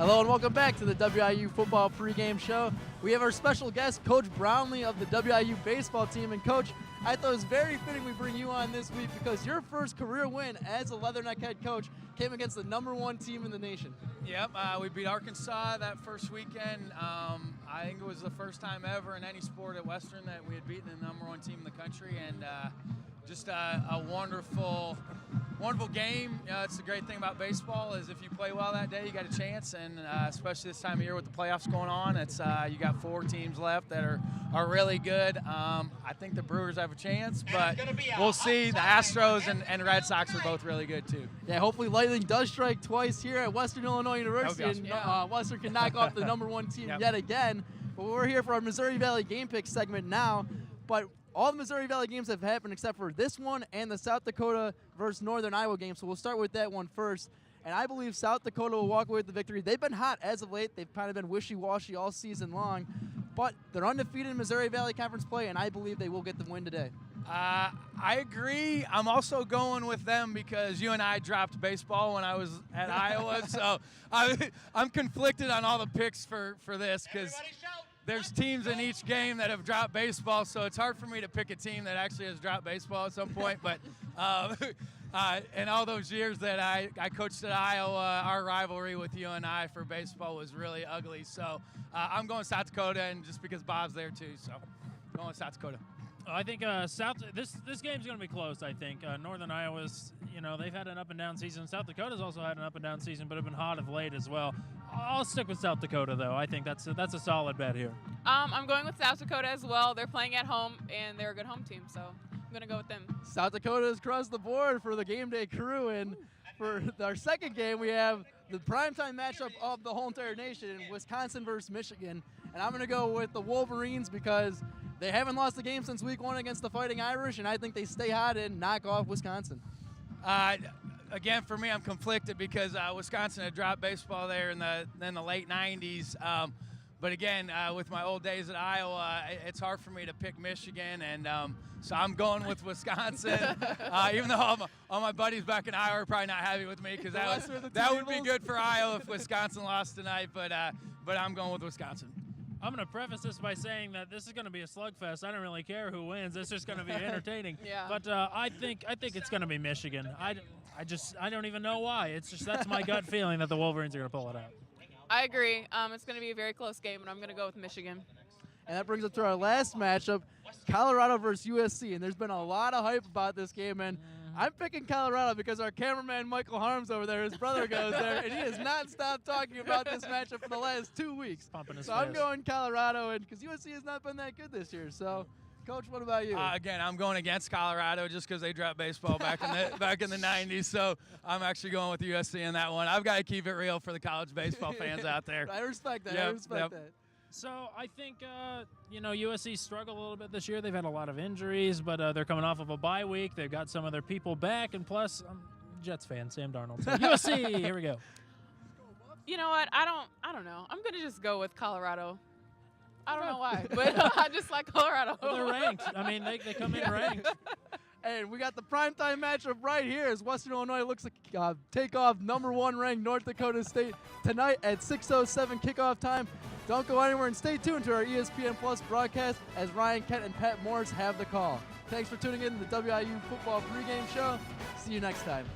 Hello and welcome back to the WIU Football Pregame Show. We have our special guest, Coach Brownlee of the WIU baseball team. And Coach, I thought it was very fitting we bring you on this week because your first career win as a Leatherneck head coach came against the #1 team in the nation. Yep, we beat Arkansas that first weekend. I think it was the first time ever in any sport at Western that we had beaten the #1 team in the country, and just a wonderful game. It's the great thing about baseball is if you play well that day, you got a chance, and especially this time of year with the playoffs going on, it's you got 4 teams left that are really good. I think the Brewers have a chance, but we'll see. The Astros and Red Sox are both really good too. Yeah, hopefully lightning does strike twice here at Western Illinois University, and Western can knock off the #1 team yet again. But we're here for our Missouri Valley Game Pick segment now, but all the Missouri Valley games have happened except for this one and the South Dakota versus Northern Iowa game. So we'll start with that one first. And I believe South Dakota will walk away with the victory. They've been hot as of late. They've kind of been wishy-washy all season long. But they're undefeated in Missouri Valley Conference play, and I believe they will get the win today. I agree. I'm also going with them because you and I dropped baseball when I was at Iowa. So I'm conflicted on all the picks for this because there's teams in each game that have dropped baseball, so it's hard for me to pick a team that actually has dropped baseball at some point. But in all those years that I coached at Iowa, our rivalry with you and I for baseball was really ugly. So I'm going South Dakota, and just because Bob's there too, so I'm going South Dakota. I think this game's going to be close. I think Northern Iowa's, they've had an up and down season. South Dakota's also had an up and down season, but have been hot of late as well. I'll stick with South Dakota though. I think that's a solid bet here. I'm going with South Dakota as well. They're playing at home and they're a good home team, so I'm going to go with them. South Dakota has crossed the board for the game day crew, and for our second game we have the primetime matchup of the whole entire nation, Wisconsin versus Michigan. And I'm going to go with the Wolverines because they haven't lost a game since week 1 against the Fighting Irish, and I think they stay hot and knock off Wisconsin. Again, for me, I'm conflicted because Wisconsin had dropped baseball there in the late 90s. But again, with my old days at Iowa, it's hard for me to pick Michigan, and so I'm going with Wisconsin. Even though all my buddies back in Iowa are probably not happy with me because that would be good for Iowa if Wisconsin lost tonight. But I'm going with Wisconsin. I'm going to preface this by saying that this is going to be a slugfest. I don't really care who wins. It's just going to be entertaining. Yeah. But I think it's going to be Michigan. I don't even know why. It's just that's my gut feeling that the Wolverines are going to pull it out. I agree. It's going to be a very close game, and I'm going to go with Michigan. And that brings us to our last matchup, Colorado versus USC. And there's been a lot of hype about this game, and I'm picking Colorado because our cameraman Michael Harms over there, his brother goes there, and he has not stopped talking about this matchup for the last 2 weeks. So I'm going Colorado, and because USC has not been that good this year. So, Coach, what about you? Again, I'm going against Colorado just because they dropped baseball back in the 90s. So I'm actually going with USC in that one. I've got to keep it real for the college baseball fans out there. I respect that. I respect that. So I think, USC struggled a little bit this year. They've had a lot of injuries, but they're coming off of a bye week. They've got some of their people back, and plus, I'm a Jets fan, Sam Darnold. So USC, here we go. You know what? I don't know. I'm going to just go with Colorado. I don't know why, but I just like Colorado. Well, they're ranked. I mean, they come in ranked. And we got the primetime matchup right here as Western Illinois looks to take off #1 ranked North Dakota State tonight at 6:07 kickoff time. Don't go anywhere and stay tuned to our ESPN Plus broadcast as Ryan Kent and Pat Morris have the call. Thanks for tuning in to the WIU Football Pregame Show. See you next time.